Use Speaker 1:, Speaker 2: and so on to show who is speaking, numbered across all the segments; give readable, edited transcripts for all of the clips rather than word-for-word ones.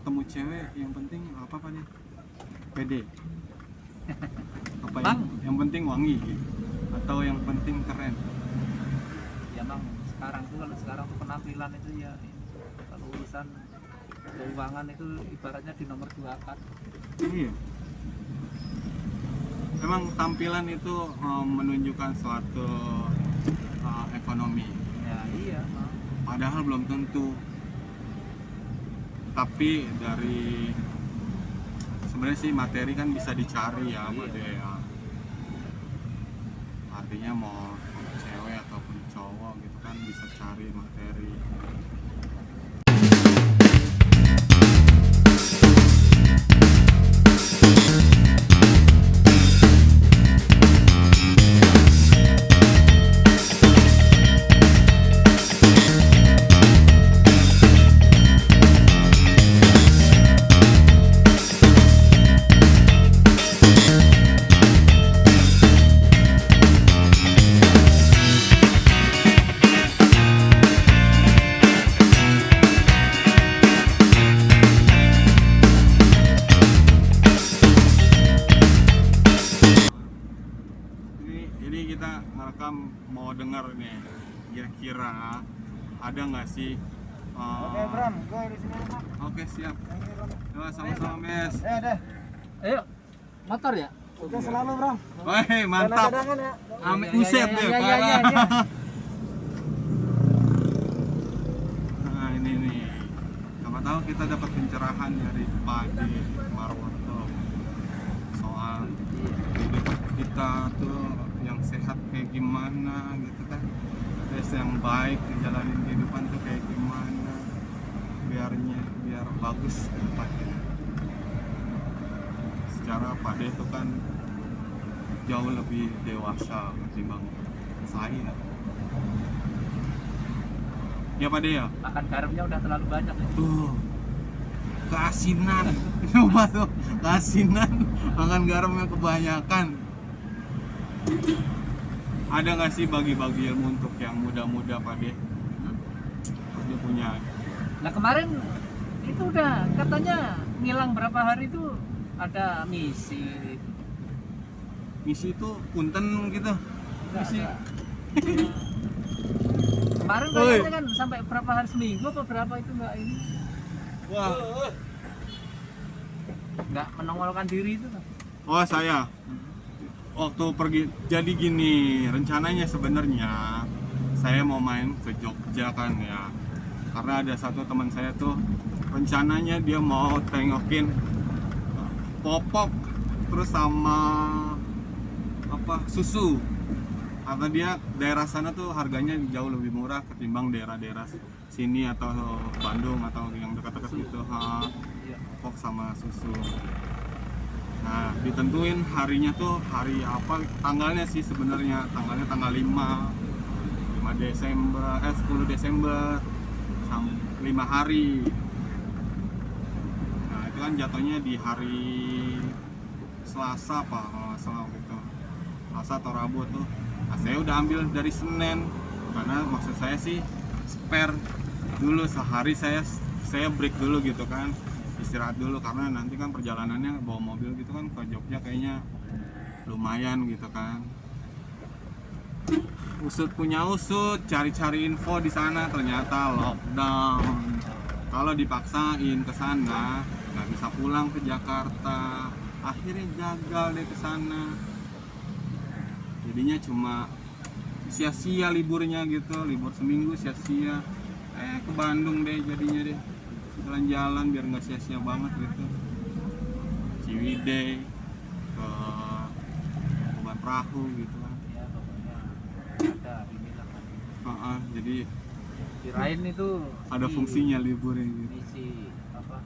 Speaker 1: ketemu cewek yang penting apa nih? Pede. Apa yang penting wangi gitu. Atau yang penting keren?
Speaker 2: Ya bang, kalau sekarang tuh penampilan itu ya, kalau urusan keuangan itu ibaratnya di nomor 2 kan.
Speaker 1: Iya. Memang tampilan itu menunjukkan suatu ekonomi.
Speaker 2: Ya iya.
Speaker 1: Padahal belum tentu. Tapi dari sebenarnya sih materi kan bisa dicari ya, ya. Artinya mau cewek ataupun cowok gitu kan bisa cari materi. Ini kita ngerekam mau dengar nih, kira-kira ada nggak sih?
Speaker 3: Oke Bram, gue di sini.
Speaker 1: Oke siap. Yo, sama-sama Mes.
Speaker 3: Deh.
Speaker 2: Ayo, motor ya?
Speaker 3: Oke selalu Bram.
Speaker 1: Woi mantap.
Speaker 3: Cadangan ya.
Speaker 1: Amin uset deh.
Speaker 2: Ya.
Speaker 1: Nah ini nih, siapa tahu kita dapat pencerahan dari Padi Marwoto soal hidup kita tuh yang sehat kayak gimana gitu kan, terus yang baik ngejalanin kehidupan tuh kayak gimana biar bagus ke depannya. Secara Padi itu kan jauh lebih dewasa ketimbang saya. Ya Pak De ya?
Speaker 2: Makan garamnya udah terlalu banyak ya.
Speaker 1: Tuh, keasinan. Coba tuh, keasinan. Makan garamnya kebanyakan. Ada nggak sih bagi-bagi ilmu untuk yang muda-muda Pak De? Dia punya.
Speaker 2: Nah kemarin itu udah katanya ngilang berapa hari itu ada misi.
Speaker 1: Misi itu punten gitu. Misi.
Speaker 2: Kemarin kayaknya kan sampai berapa hari, seminggu apa berapa itu nggak ini?
Speaker 1: Wah.
Speaker 2: Nggak menongolkan diri itu kan?
Speaker 1: Oh saya. Waktu pergi, jadi gini rencananya sebenarnya saya mau main ke Jogja kan ya, karena ada satu teman saya tuh rencananya dia mau tengokin popok terus sama apa susu, karena dia daerah sana tuh harganya jauh lebih murah ketimbang daerah-daerah sini atau Bandung atau yang dekat-dekat gitu. Popok sama susu. Nah, ditentuin harinya tuh hari apa, tanggalnya sih sebenarnya tanggalnya tanggal 5 Desember, 10 Desember, 5 hari. Nah, itu kan jatuhnya di hari Selasa apa, kalau nggak salah gitu. Selasa atau Rabu tuh. Nah, saya udah ambil dari Senin, karena maksud saya sih spare dulu sehari, saya break dulu gitu kan, istirahat dulu, karena nanti kan perjalanannya bawa mobil gitu kan ke Jogja kayaknya lumayan gitu kan. Punya usut, cari-cari info di sana, ternyata lockdown. Kalau dipaksain ke sana nggak bisa pulang ke Jakarta, akhirnya gagal deh ke sana. Jadinya cuma sia-sia liburnya gitu, libur seminggu sia-sia. Ke Bandung deh jadinya deh, jalan-jalan biar nggak sia-sia banget gitu. Ciwidey ke Obat Perahu gitu kan.
Speaker 2: Ya pokoknya ada inilah kan.
Speaker 1: Jadi
Speaker 2: Kirain itu
Speaker 1: ada fungsinya liburnya gitu.
Speaker 2: misi apa?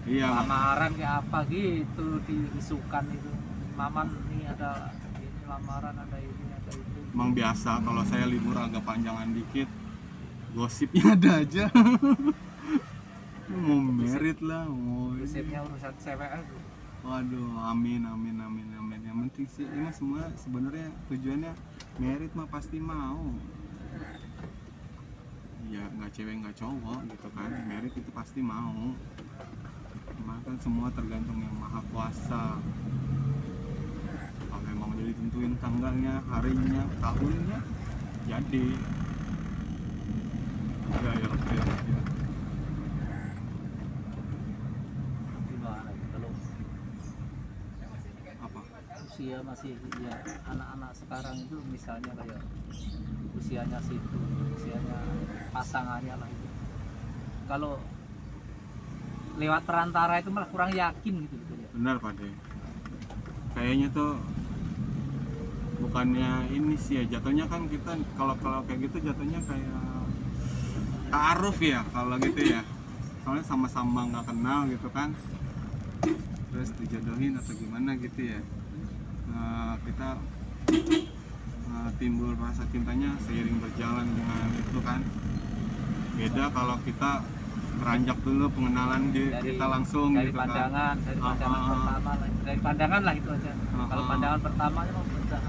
Speaker 1: Iya.
Speaker 2: Lamaran kayak apa gitu diisukan itu. Maman nih ada ini lamaran, ada ini, ada itu.
Speaker 1: Emang biasa kalau saya libur agak panjangan dikit, gosipnya ada aja. Mau merit lah, mau
Speaker 2: Gosipnya urusan cewek aja.
Speaker 1: waduh, amin. Yang penting sih ini mah semua sebenarnya tujuannya merit mah pasti mau. Ya nggak cewek nggak cowok gitu kan, merit itu pasti mau. kan semua tergantung yang maha kuasa. Kalau memang udah ditentuin tanggalnya, harinya, tahunnya, jadi ya.
Speaker 2: Gimana kalau
Speaker 1: Apa?
Speaker 2: usia masih ya anak-anak sekarang itu misalnya kayak usianya situ, usianya pasangannya lah itu. Kalau lewat perantara itu malah kurang yakin gitu ya.
Speaker 1: Benar Pak De. Kayaknya tuh bukannya ini sih ya, jatuhnya kan kita kalau kayak gitu jatuhnya kayak ta'aruf ya kalau gitu ya. Soalnya sama-sama nggak kenal gitu kan, terus dijodohin atau gimana gitu ya. Kita timbul rasa cintanya seiring berjalan dengan itu kan. Beda kalau kita beranjak dulu pengenalan kita langsung
Speaker 2: dari
Speaker 1: gitu
Speaker 2: pandangan,
Speaker 1: kan.
Speaker 2: dari pandangan pertama lah, dari pandangan lah itu aja. Kalau pandangan pertama itu udah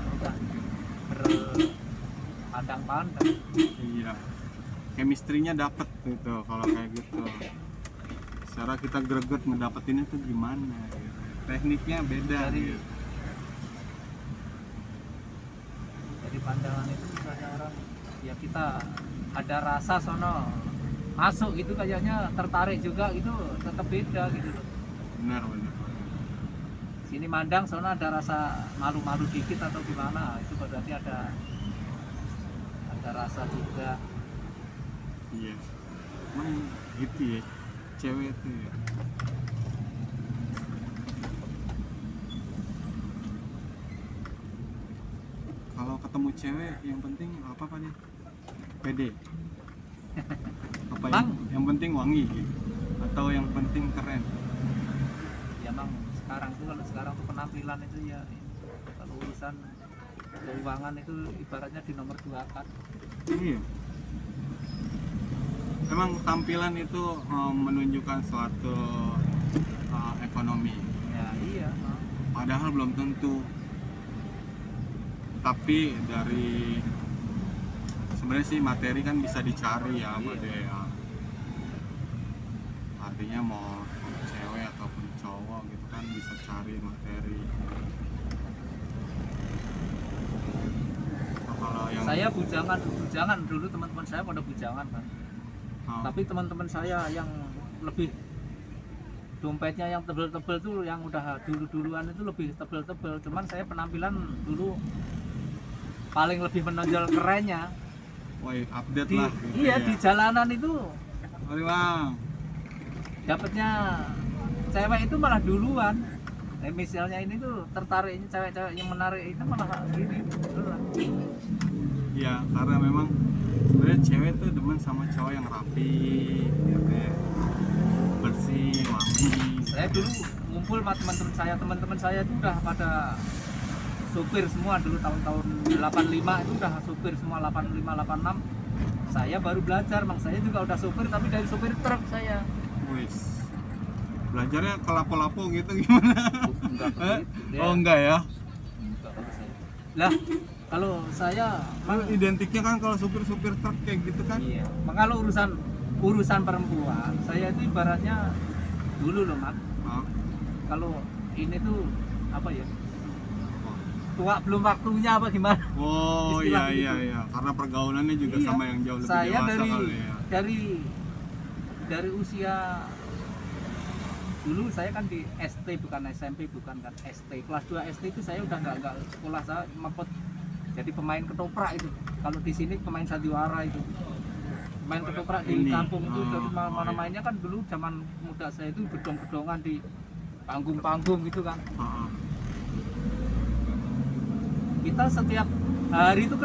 Speaker 2: berpandang-pandang.
Speaker 1: Iya, chemistry-nya dapet gitu kalau kayak gitu. Secara kita greget ngedapetinnya tuh gimana gitu. Tekniknya beda
Speaker 2: Dari-
Speaker 1: gitu.
Speaker 2: Dari pandangan itu misalnya orang ya kita ada rasa sono masuk gitu kayaknya tertarik juga gitu, tetap beda gitu loh.
Speaker 1: Benar.
Speaker 2: Sini mandang sono ada rasa malu-malu dikit atau gimana, itu berarti ada rasa juga.
Speaker 1: Iya. Emang gitu ya, cewek tuh ya. Kalau ketemu cewek yang penting apa Pak nih? Pede. Apa yang penting wangi gitu? Atau yang penting keren?
Speaker 2: Ya emang sekarang tuh penampilan itu ya kalau urusan keuangan itu ibaratnya di nomor 2 kan.
Speaker 1: Iya. Emang tampilan itu menunjukkan suatu ekonomi.
Speaker 2: Ya iya.
Speaker 1: Padahal belum tentu. Tapi dari sebenarnya sih materi kan bisa dicari ya,
Speaker 2: Iya.
Speaker 1: Pak De, ya. Artinya mau cewek ataupun cowok gitu kan bisa cari materi. Kalau yang
Speaker 2: Saya bujangan dulu, teman-teman saya pada bujangan kan. Tapi teman-teman saya yang lebih dompetnya yang tebel-tebel tuh, yang udah duluan itu lebih tebel-tebel. Cuman saya penampilan dulu paling lebih menonjol kerennya
Speaker 1: wah, update
Speaker 2: di
Speaker 1: lah gitu
Speaker 2: iya
Speaker 1: ya.
Speaker 2: di jalanan itu
Speaker 1: Mari Bang.
Speaker 2: dapatnya cewek itu malah duluan. Misalnya ini tuh tertariknya cewek-cewek yang menarik itu malah gini duluan.
Speaker 1: Iya, karena memang sebenarnya cewek tuh demen sama cowok yang rapi, gitu ya. Bersih, wangi.
Speaker 2: Saya dulu ngumpul sama teman-teman saya itu udah pada supir semua dulu, tahun-tahun 85 itu udah supir semua, 85 86. Saya baru belajar, saya juga udah supir tapi dari supir truk saya.
Speaker 1: Wis. Belajarnya ke lapo-lapo gitu gimana?
Speaker 2: Enggak begitu.
Speaker 1: Oh enggak ya.
Speaker 2: Enggak kalau saya. Lah, kalau saya
Speaker 1: Kan identiknya kan kalau supir-supir truk kayak gitu kan.
Speaker 2: iya. Kalau urusan perempuan, saya itu ibaratnya dulu loh, Mak.
Speaker 1: Hah?
Speaker 2: Kalau ini tuh apa ya? Tua belum waktunya apa gimana?
Speaker 1: Oh
Speaker 2: Istilah
Speaker 1: iya
Speaker 2: begitu.
Speaker 1: iya. Karena pergaulannya juga
Speaker 2: Iya.
Speaker 1: sama yang jauh lebih
Speaker 2: Saya
Speaker 1: dewasa kali ya.
Speaker 2: dari usia dulu saya kan di ST bukan SMP, bukan kan ST, kelas 2 ST itu saya udah nggak sekolah, saya mapot jadi pemain ketoprak itu. Kalau di sini pemain sandiwara itu, main ketoprak di
Speaker 1: Ini.
Speaker 2: kampung itu. Dari
Speaker 1: Oh,
Speaker 2: mana
Speaker 1: iya.
Speaker 2: mainnya kan dulu zaman muda saya itu gedong-gedongan di panggung-panggung gitu kan.
Speaker 1: Heeh.
Speaker 2: Kita setiap hari itu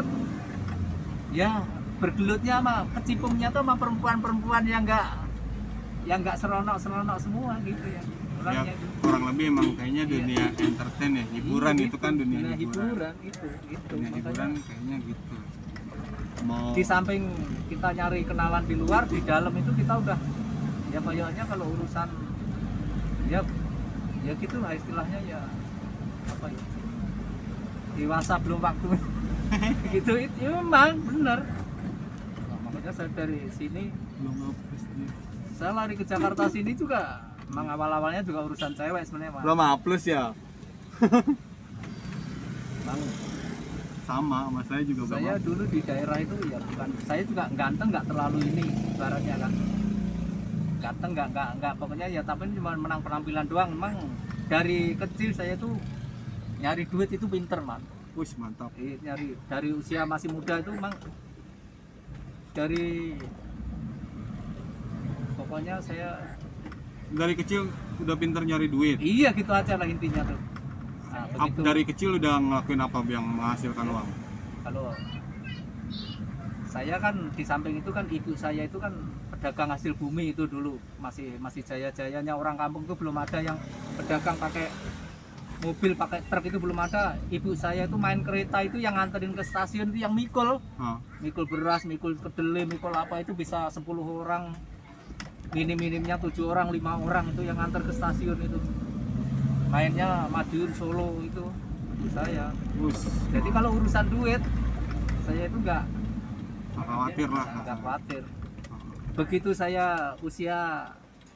Speaker 2: ya bergelutnya sama kecipungnya tuh sama perempuan-perempuan yang nggak seronok semua gitu ya
Speaker 1: Ya,
Speaker 2: orangnya itu.
Speaker 1: kurang lebih emang kayaknya dunia entertain ya, hiburan
Speaker 2: Iya,
Speaker 1: itu kan dunia
Speaker 2: Dunia
Speaker 1: hiburan.
Speaker 2: itu
Speaker 1: Dunia
Speaker 2: makanya
Speaker 1: hiburan kayaknya gitu. Mau
Speaker 2: di samping kita nyari kenalan di luar, di dalam itu kita udah ya kayaknya kalau urusan ya gitulah istilahnya, ya apa ya, dewasa belum waktu. Gitu itu memang bener. Nah, makanya saya dari sini
Speaker 1: belum ngapus dia.
Speaker 2: saya lari ke Jakarta sini juga Emang awal-awalnya juga urusan cewek sebenarnya, Mas.
Speaker 1: Belum plus ya.
Speaker 2: Emang
Speaker 1: Sama saya juga
Speaker 2: saya
Speaker 1: belum.
Speaker 2: dulu di daerah itu ya bukan, saya juga ganteng nggak terlalu ini ibaratnya kan. Ganteng nggak pokoknya ya, tapi cuma menang penampilan doang. Emang dari kecil saya tuh nyari duit itu pinter, Man.
Speaker 1: Wih, mantap.
Speaker 2: Nyari dari usia masih muda itu emang dari pokoknya saya
Speaker 1: Dari kecil udah pinter nyari duit.
Speaker 2: iya gitu aja lah intinya tuh. Nah, begitu
Speaker 1: Dari kecil udah ngelakuin apa yang menghasilkan uang?
Speaker 2: kalau saya kan di samping itu kan ibu saya itu kan pedagang hasil bumi itu dulu masih jaya-jayanya orang kampung itu, belum ada yang pedagang pakai mobil pakai truk itu belum ada. Ibu saya itu main kereta itu yang nganterin ke stasiun itu yang mikul beras, mikul kedelai, mikul apa itu bisa 10 orang, minim-minimnya 7 orang, 5 orang itu yang nganter ke stasiun itu. Mainnya Madiun, Solo itu ibu saya. Jadi kalau urusan duit saya itu nggak
Speaker 1: khawatir lah.
Speaker 2: nggak khawatir. Begitu saya usia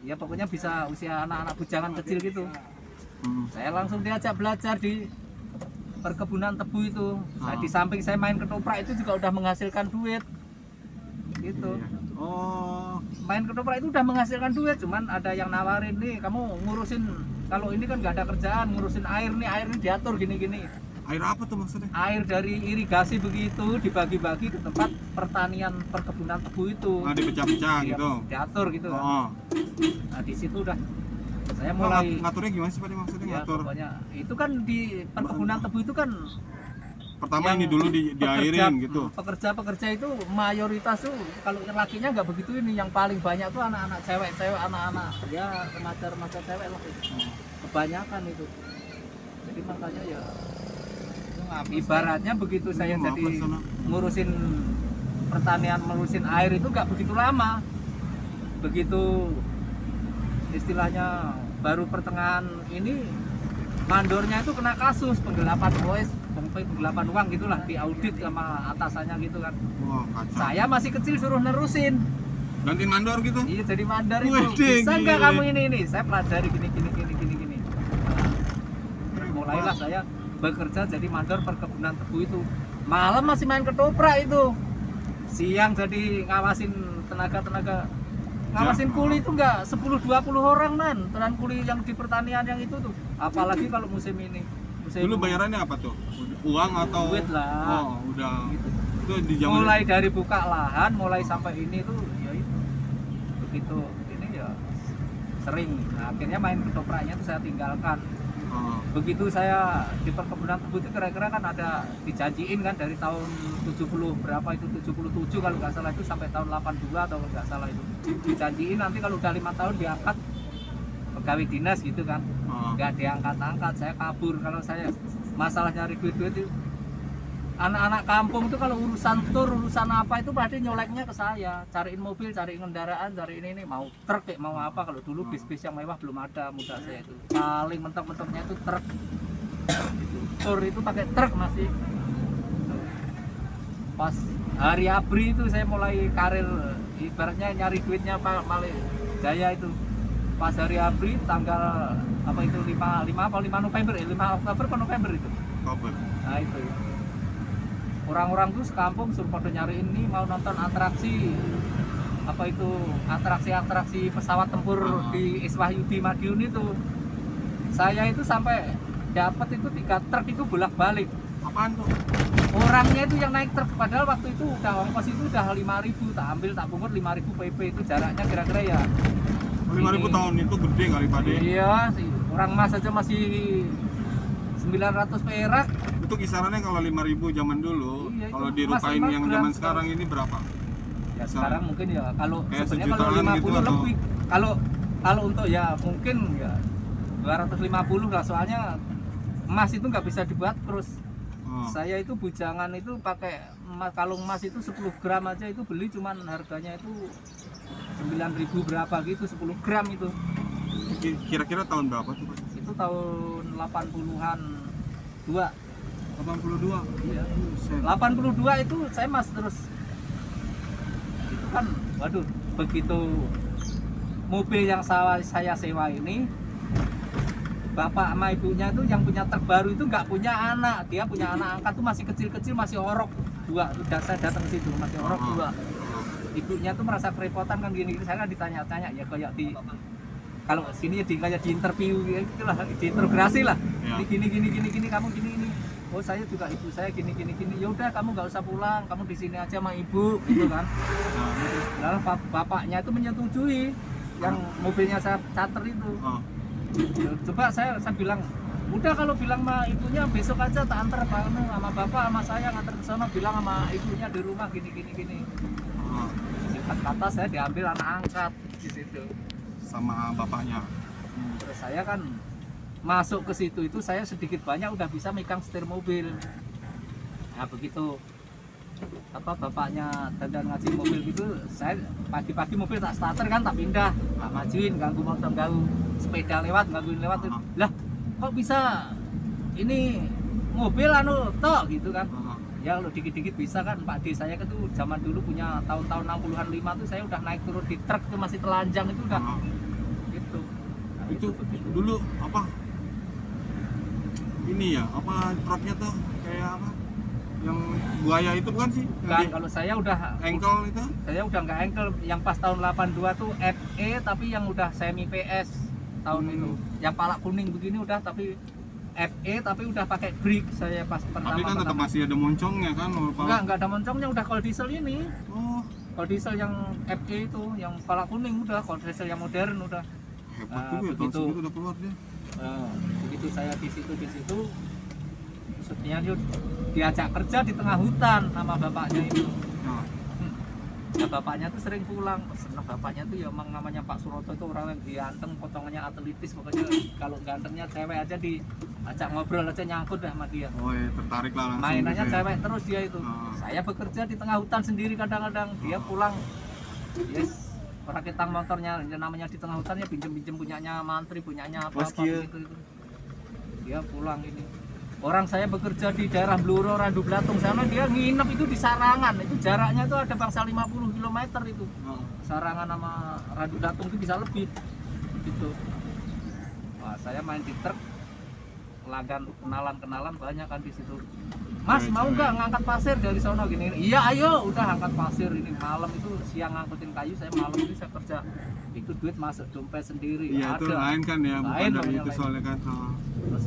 Speaker 2: ya pokoknya bisa usia anak-anak bujangan kecil gitu, saya langsung diajak belajar di perkebunan tebu itu. Nah, di samping saya main ketoprak itu juga udah menghasilkan duit gitu. Main ketoprak itu udah menghasilkan duit, cuman ada yang nawarin, nih kamu ngurusin, kalau ini kan nggak ada kerjaan, ngurusin air nih diatur gini-gini.
Speaker 1: Air apa tuh maksudnya?
Speaker 2: Air dari irigasi begitu dibagi-bagi ke tempat pertanian perkebunan tebu itu.
Speaker 1: Dipecah-pecah
Speaker 2: Iya,
Speaker 1: gitu.
Speaker 2: diatur gitu kan. Nah di situ udah saya mulai
Speaker 1: ngaturnya gimana sih Pak maksudnya?
Speaker 2: ya,
Speaker 1: Ngatur
Speaker 2: pokoknya itu kan di perkebunan tebu itu kan
Speaker 1: pertama
Speaker 2: yang
Speaker 1: ini dulu diairin gitu.
Speaker 2: Pekerja-pekerja itu mayoritas tuh kalau lakinya nggak begitu, ini yang paling banyak tuh anak-anak cewek, anak-anak ya remaja cewek lah itu. Kebanyakan itu. Jadi makanya ya ibaratnya begitu saya jadi ngurusin pertanian, ngurusin air itu nggak begitu lama. Begitu istilahnya baru pertengahan ini mandornya itu kena kasus penggelapan uang gitulah, diaudit sama atasannya gitu kan.
Speaker 1: Wah, kacau.
Speaker 2: Saya masih kecil suruh nerusin.
Speaker 1: Gantiin mandor gitu?
Speaker 2: Iya, jadi mandor itu.
Speaker 1: Wih,
Speaker 2: Bisa nggak
Speaker 1: gila.
Speaker 2: kamu ini? Saya pelajari gini. Nah, mulailah saya bekerja jadi mandor perkebunan tebu itu. Malam masih main ketoprak itu. Siang jadi ngawasin tenaga ngawasin kuli itu enggak 10-20 orang, Man. Tenan kuli yang di pertanian yang itu tuh. Apalagi kalau musim ini.
Speaker 1: Dulu bayarannya apa tuh? Uang atau
Speaker 2: duit lah.
Speaker 1: Oh, udah.
Speaker 2: Gitu.
Speaker 1: Itu di zaman
Speaker 2: Mulai dari buka lahan, mulai sampai ini tuh ya itu. Begitu ini ya sering. Nah, akhirnya main ketopraknya tuh saya tinggalkan. Begitu saya di perkebunan tebu itu kira-kira kan ada dijanjiin kan dari tahun 70 berapa itu, 77 kalau nggak salah itu, sampai tahun 82 atau nggak salah itu dijanjiin nanti kalau udah 5 tahun diangkat pegawai dinas gitu kan. Nggak diangkat-angkat, saya kabur. Kalau saya masalah nyari duit itu, anak-anak kampung itu kalau urusan tur, urusan apa itu pasti nyoleknya ke saya, cariin mobil, cariin kendaraan, cariin ini, mau truk kayak mau apa. Kalau dulu bis-bis yang mewah belum ada, muda saya itu paling mentok-mentoknya itu truk. Tur itu pakai truk masih. Pas hari ABRI itu saya mulai karir ibaratnya nyari duitnya Pak Malik Jaya itu. Pas hari ABRI tanggal apa itu 5 November ya, 5 Oktober atau November itu.
Speaker 1: Oktober.
Speaker 2: Nah itu. Orang-orang tuh sekampung suruh pada nyariin nih mau nonton atraksi apa itu, atraksi pesawat tempur di Iswahyudi Madiun itu. Saya itu sampai dapat itu 3 truk itu bolak-balik.
Speaker 1: Apaan tuh?
Speaker 2: Orangnya itu yang naik truk, padahal waktu itu udah ongkos itu udah 5.000, tak ambil tak pungut 5.000 PP itu jaraknya kira-kira ya
Speaker 1: 5.000 tahun itu gede kali Pak De.
Speaker 2: Iya sih, orang Mas aja masih 900 perak.
Speaker 1: Itu kisarannya kalau 5.000 zaman dulu,
Speaker 2: Iya,
Speaker 1: kalau
Speaker 2: itu
Speaker 1: dirupain
Speaker 2: Mas
Speaker 1: yang
Speaker 2: gram
Speaker 1: zaman sekarang ini berapa?
Speaker 2: Ya sekarang mungkin ya kalau
Speaker 1: Kayak
Speaker 2: sebenarnya kalau
Speaker 1: sejutaan
Speaker 2: 50
Speaker 1: gitu atau?
Speaker 2: lebih. Kalau untuk ya mungkin ya 250 lah, soalnya emas itu nggak bisa dibuat terus. Saya itu bujangan itu pakai kalung emas itu 10 gram aja itu beli cuman harganya itu 9.000 berapa gitu, 10 gram itu.
Speaker 1: Kira-kira tahun berapa tuh Pak?
Speaker 2: Itu tahun 80-an 2.
Speaker 1: 82.
Speaker 2: Iya. 82 itu saya mas terus. Itu kan waduh, begitu mobil yang saya sewa ini, bapak sama ibunya itu yang punya truk baru itu nggak punya anak, dia punya anak angkat tuh masih kecil-kecil, masih orok 2. Udah saya datang ke situ masih orok 2. Ibunya tuh merasa kerepotan kan gini, saya kan ditanya-tanya ya kayak di kalau sini di kayak di interview gitu lah, di interogasi lah.
Speaker 1: Ya.
Speaker 2: Gini kamu gini. Oh saya juga ibu saya gini. Ya udah kamu nggak usah pulang, kamu di sini aja sama ibu gitu kan. Lalu bapaknya itu menyetujui yang mobilnya saya charter itu. Coba saya bilang, udah kalau bilang sama ibunya besok aja tak antar sama bapak sama saya ngantar ke sana, bilang sama ibunya di rumah gini. Singkat kata saya diambil anak angkat di situ
Speaker 1: sama bapaknya.
Speaker 2: Terus saya kan masuk ke situ itu saya sedikit banyak udah bisa megang setir mobil. Nah begitu bapaknya dandan ngaji mobil gitu, saya pagi-pagi mobil tak starter kan, tak pindah, tak majuin, ganggu motor, ganggu sepeda gangguin lewat. Lah kok bisa ini mobil tok gitu kan. Ya kalau dikit-dikit bisa kan. Pak D saya itu zaman dulu punya tahun-tahun 60-an 5 tuh saya udah naik turun di truk tuh masih telanjang itu udah gitu. Nah,
Speaker 1: itu dulu apa ini ya, apa truknya tuh kayak apa yang buaya itu bukan sih?
Speaker 2: Kan kalau saya udah
Speaker 1: engkel itu?
Speaker 2: Saya udah nggak engkel, yang pas tahun 82 tuh FE tapi yang udah semi PS tahun itu. Yang palak kuning begini udah tapi FE tapi udah pakai brick saya pas pertama.
Speaker 1: Tapi kan tetap masih ada moncongnya kan?
Speaker 2: Enggak ada moncongnya, udah kalau diesel ini.
Speaker 1: Oh.
Speaker 2: Kalau diesel yang FE itu, yang palak kuning udah, kalau diesel yang modern udah.
Speaker 1: Hebat tuh ya, tahun segitu udah keluar dia.
Speaker 2: Begitu saya di situ maksudnya dia diajak kerja di tengah hutan sama bapaknya itu. Ya bapaknya tuh sering pulang, seneng bapaknya tuh ya emang namanya Pak Suroto itu orang yang ganteng, potongannya atletis, pokoknya kalau gantengnya cewek aja diajak ngobrol aja nyangkut dah sama dia.
Speaker 1: Oh ya tertarik lah langsung.
Speaker 2: Mainannya
Speaker 1: gitu ya.
Speaker 2: cewek terus dia itu. Saya bekerja di tengah hutan sendiri kadang-kadang, dia pulang. Yes, orang ketang motornya namanya di tengah hutan ya pinjem-pinjem punyanya mantri, punyanya apa-apa gitu. Dia pulang ini. Orang saya bekerja di daerah Bluro, Randu Blatung sana, dia nginep itu di Sarangan. Itu jaraknya itu ada bangsa 50 km itu. Sarangan sama Randu Blatung itu bisa lebih. Gitu. Wah, saya main di truk, kenalan banyak kan di situ. Mas, mau nggak ngangkat pasir dari sono gini? Iya, ayo, udah angkat pasir ini malam itu, siang ngangkutin kayu, saya malam itu saya kerja. Itu duit masuk dompet sendiri.
Speaker 1: Iya, itu lain kan ya, bukan
Speaker 2: lain
Speaker 1: dari itu
Speaker 2: lain.
Speaker 1: soalnya kan.
Speaker 2: Terus,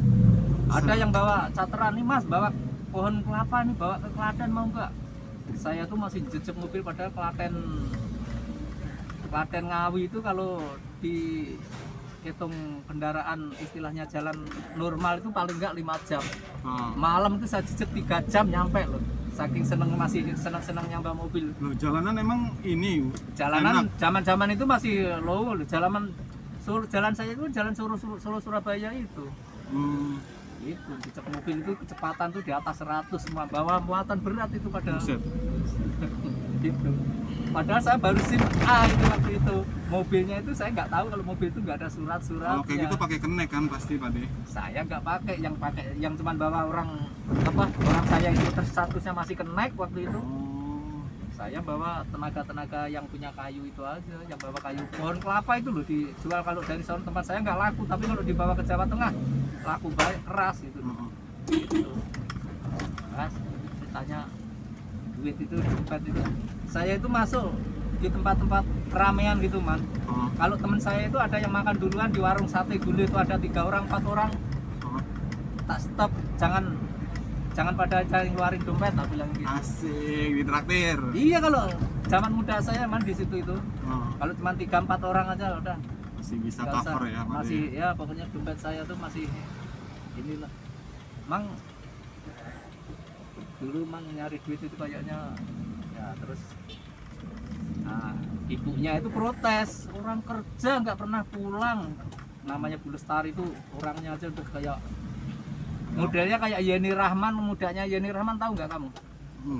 Speaker 2: ada yang bawa cateran nih Mas, bawa pohon kelapa nih, bawa ke Klaten mau nggak? Saya tuh masih jejak mobil, padahal Klaten Ngawi itu kalau dihitung kendaraan istilahnya jalan normal itu paling nggak 5 jam. Malam itu saya jejak 3 jam nyampe loh. Saking masih seneng nyampe mobil.
Speaker 1: Loh, jalanan emang ini
Speaker 2: jalanan zaman itu masih low, jalan saya itu jalan Solo Surabaya itu. Itu jejak mobil itu kecepatan tuh di atas 100 semua, bawa muatan berat itu padahal. Gitu. Padahal saya baru SIM A itu waktu itu. Mobilnya itu saya nggak tahu kalau mobil itu nggak ada surat-surat.
Speaker 1: Kayak gitu pakai kenek kan pasti Pak De.
Speaker 2: Saya nggak pakai yang cuman bawa orang saya itu statusnya masih kenek waktu itu. Saya bawa tenaga yang punya kayu itu aja, yang bawa kayu pohon kelapa itu loh dijual kalau dari sana tempat saya nggak laku, tapi kalau dibawa ke Jawa Tengah laku baik, keras gitu. Gitu. Keras, ditanya duit itu dompet itu. Saya itu masuk di tempat-tempat keramaian gitu man. Kalau teman saya itu ada yang makan duluan di warung sate gule itu ada 3 orang 4 orang, tak stop, jangan pada yang ngeluarin dompet, tak bilang gitu.
Speaker 1: Asik, ditraktir.
Speaker 2: Iya, kalau zaman muda saya man di situ itu. Kalau cuma 3-4 orang aja udah
Speaker 1: masih bisa cover ya, Pak.
Speaker 2: Masih ya pokoknya dompet saya tuh masih inilah. Mang dulu mang nyari duit itu kayaknya ya terus ibunya itu protes, orang kerja nggak pernah pulang. Namanya Bu Lestari itu orangnya aja udah kayak modelnya kayak Yeni Rahman, mudanya Yeni Rahman, tahu nggak kamu?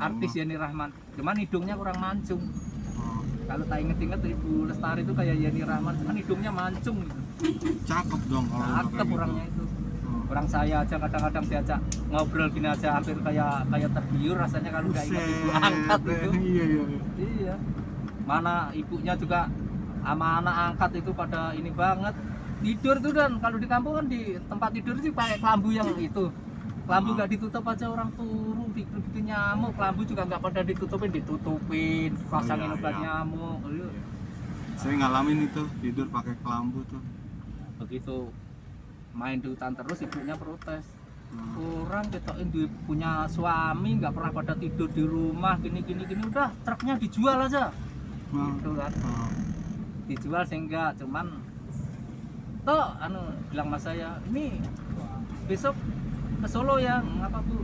Speaker 2: Artis Yeni Rahman, cuman hidungnya kurang mancung. Kalau tak inget-inget Ibu Lestari itu kayak Yeni Rahman, cuman hidungnya mancung gitu.
Speaker 1: Cakep dong kalau
Speaker 2: cakep orangnya gitu. Orang saya aja kadang-kadang diajak ngobrol gini aja hampir kayak tergiur rasanya kalau nggak ingat ibu angkat itu.
Speaker 1: Iya.
Speaker 2: Iya. Mana ibunya juga sama anak angkat itu pada ini banget tidur tuh. Dan kalau di kampung kan di tempat tidur sih pakai kelambu yang itu, kelambu nggak ditutup aja orang turun bikin nyamuk. Kelambu juga nggak pada ditutupin pasangin obat nyamuk.
Speaker 1: Saya ngalamin itu tidur pakai kelambu tuh.
Speaker 2: Begitu main di hutan terus ibunya protes, orang ketokin punya suami nggak pernah pada tidur di rumah gini, udah truknya dijual aja gitu kan. Dijual sehingga cuman toh bilang mas saya, ini besok ke Solo ya, ngapa bu,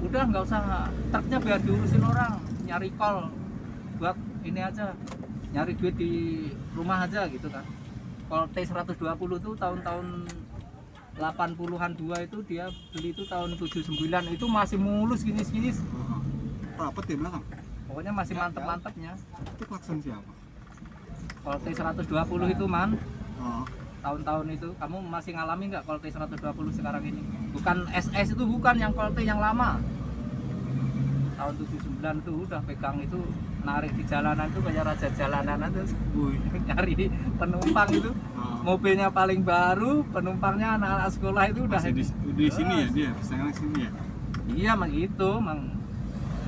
Speaker 2: udah nggak usah truknya biar diurusin orang, nyari kol buat ini aja, nyari duit di rumah aja gitu kan. Kol T120 tuh tahun-tahun 80-an 2 itu dia beli itu tahun 79 itu masih mulus gini.
Speaker 1: Rapet di belakang.
Speaker 2: Pokoknya masih mantep-mantepnya.
Speaker 1: Itu klakson siapa?
Speaker 2: Kol T120 itu man.
Speaker 1: Oh.
Speaker 2: Tahun-tahun itu kamu masih ngalami nggak Kol T120 sekarang ini? Bukan SS itu, bukan yang Kol T yang lama. Tahun 79 itu udah pegang itu, narik di jalanan itu kayak raja jalanan aja. Nyari penumpang itu. Mobilnya paling baru, penumpangnya anak-anak sekolah itu udah
Speaker 1: di sini ya dia, pesannya sini ya.
Speaker 2: Iya, mang itu, mang.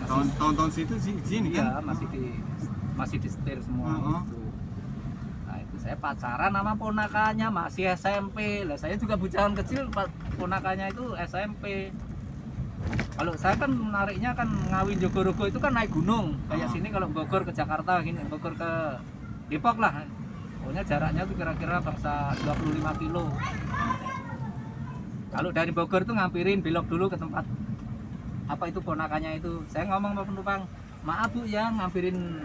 Speaker 1: Tahun-tahun situ sini
Speaker 2: iya,
Speaker 1: kan?
Speaker 2: masih di setir semua gitu. Nah, itu saya pacaran sama ponakannya masih SMP. Lah saya juga bujangan kecil, ponakannya itu SMP. Kalau saya kan menariknya kan Ngawi Jogorogo itu kan naik gunung. Kayak sini kalau Bogor ke Jakarta gini, Bogor ke Depok lah. Pokoknya jaraknya tuh kira-kira bangsa 25 kilo. Kalau dari Bogor tuh ngampirin belok dulu ke tempat apa itu ponakannya itu. Saya ngomong sama penumpang, maaf bu ya ngampirin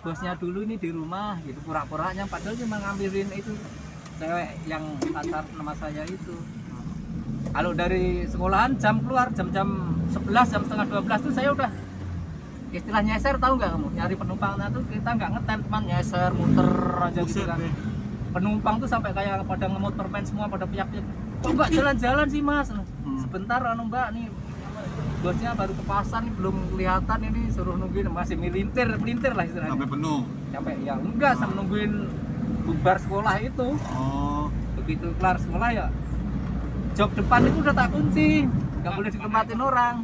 Speaker 2: bosnya dulu ini di rumah gitu, pura-puranya padahal cuma ngampirin itu cewek yang pacar nama saya itu. Kalau dari sekolahan jam keluar jam-jam 11, jam setengah 12 tuh saya udah istilah nyeser, tahu nggak kamu? Nyari penumpangnya tuh kita nggak ngetem, teman nyeser muter aja gitu kan. Penumpang tuh sampai kayak pada ngemut permen semua, pada piyak-piyak. Kok mbak jalan-jalan sih mas? Sebentar mbak nih bosnya baru ke pasar nih, belum kelihatan ini, suruh nungguin, masih melintir lah istilahnya.
Speaker 1: Sampai penuh.
Speaker 2: Sampai ya enggak, sampai nungguin bubar sekolah itu. Begitu kelar sekolah ya jok depan itu udah tak kunci, nggak boleh ditempatin orang.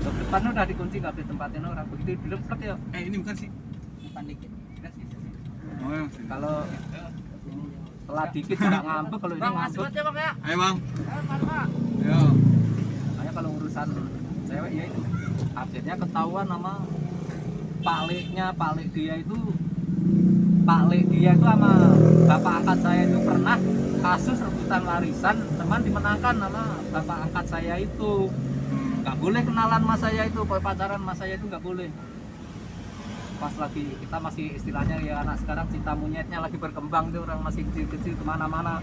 Speaker 2: Jok depan udah dikunci, nggak boleh ditempatin orang. Begitu dileplek ya.
Speaker 1: Ini bukan sih?
Speaker 2: Bukan dikit.
Speaker 1: Oh ya.
Speaker 2: Kalau setelah dikit nggak ngambek, kalau ini ngambek.
Speaker 1: Ayo bang. Yo.
Speaker 2: Makanya kalau urusan cewek ya itu akhirnya ketahuan sama Pak Lek dia itu sama bapak angkat saya itu pernah kasus rebutan warisan, teman dimenangkan sama bapak angkat saya itu. Nggak boleh kenalan sama saya itu, pacaran sama saya itu nggak boleh. Pas lagi kita masih istilahnya ya anak sekarang cinta monyetnya lagi berkembang tuh, orang masih kecil-kecil kemana-mana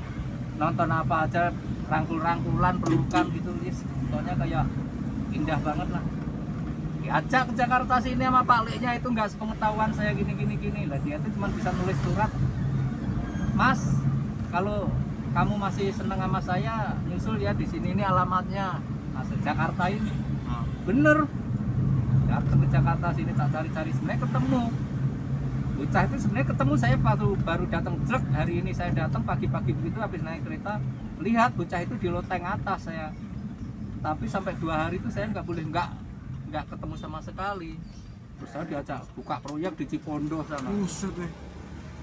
Speaker 2: nonton apa aja, rangkul-rangkulan, pelukan gitu, soalnya kayak indah banget lah. Diajak ke Jakarta sini sama Pak Leknya itu nggak sepengetahuan saya gini lah, dia tuh cuma bisa nulis surat, mas kalau kamu masih seneng sama saya nyusul ya di sini, ini alamatnya, masuk Jakarta ini. Bener, datang ke Jakarta sini tak cari-cari, sebenarnya ketemu bocah itu. Sebenarnya ketemu saya baru datang truk hari ini, saya datang pagi-pagi begitu habis naik kereta, lihat bocah itu di loteng atas saya. Tapi sampai 2 hari itu saya nggak ketemu sama sekali. Terus saya diajak buka proyek di Cipondo sana.
Speaker 1: Buset deh,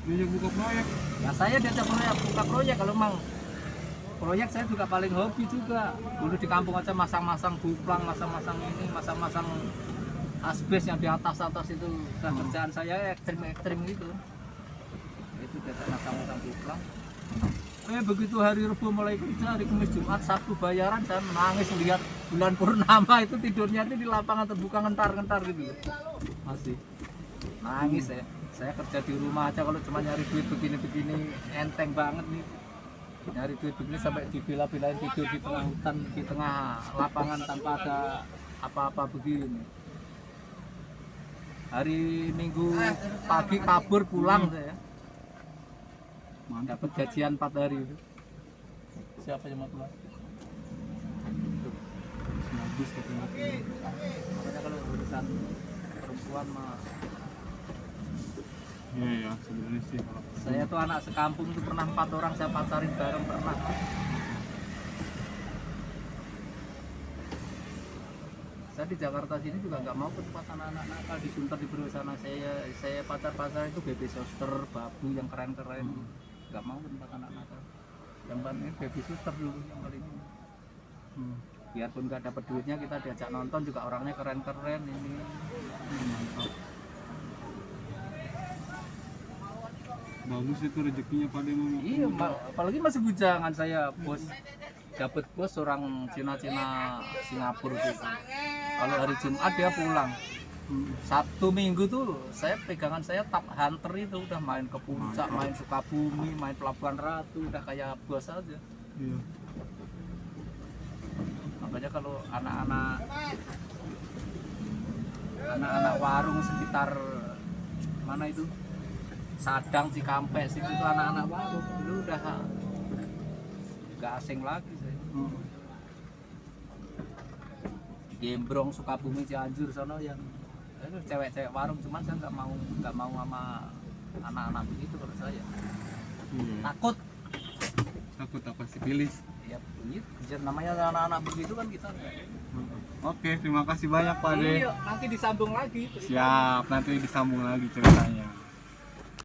Speaker 1: diajak buka proyek.
Speaker 2: Ya saya diajak buka proyek. Kalau memang proyek saya juga paling hobi juga. Dulu di kampung aja masang-masang buplang, masang-masang asbes yang di atas itu. Dan kerjaan saya ekstrim gitu. Itu diajak masang-masang buplang. Begitu hari Rabu mulai kerja, hari Kamis, Jumat, Sabtu bayaran, saya menangis melihat bulan purnama itu tidurnya itu di lapangan terbuka ngentar-ngentar gitu. Masih nangis saya kerja di rumah aja kalau cuma nyari duit begini-begini enteng banget nih. Nyari duit begini sampai dibela-belain tidur di tengah hutan, di tengah lapangan tanpa ada apa-apa begini. Hari Minggu pagi kabur pulang saya. Dapat gajian 4 hari itu. Siapa yang mau pulang? Habis ketemu. Makanya kalau urusan perempuan mah
Speaker 1: Iya ya, sebenarnya sih kalau
Speaker 2: Saya tuh anak sekampung tuh pernah 4 orang saya pacarin bareng pernah. Saya di Jakarta sini juga nggak mau ke tempat anak-anak nakal di Sunter di Brebes sana. Saya pacar itu baby suster, babu yang keren-keren. Nggak mau ke tempat anak nakal. Yang paling baby suster dulu yang paling ini. Biarpun nggak dapat duitnya kita diajak nonton juga orangnya keren-keren ini.
Speaker 1: bagus itu rezekinya pada memang.
Speaker 2: Iya, apalagi masih bujangan saya bos. Dapat bos orang Cina-Cina Singapura gitu. Kalau hari Jumat dia pulang. Sabtu Minggu tuh saya pegangan saya tap hunter itu udah main ke puncak, main Sukabumi, main Pelabuhan Ratu, udah kayak bos aja.
Speaker 1: Iya.
Speaker 2: Makanya kalau anak-anak warung sekitar mana itu Sadang, Cikampek situ itu anak-anak warung itu udah nggak asing lagi saya. Gembrong, Sukabumi, Cianjur sono yang itu cewek-cewek warung, cuman saya nggak mau sama anak-anak begitu kalau saya. Takut
Speaker 1: Apa sih pilih?
Speaker 2: ya begitu namanya anak-anak begitu kan kita enggak.
Speaker 1: Oke, terima kasih banyak Pak De.
Speaker 2: Iya, nanti disambung lagi.
Speaker 1: Siap, nanti disambung lagi ceritanya.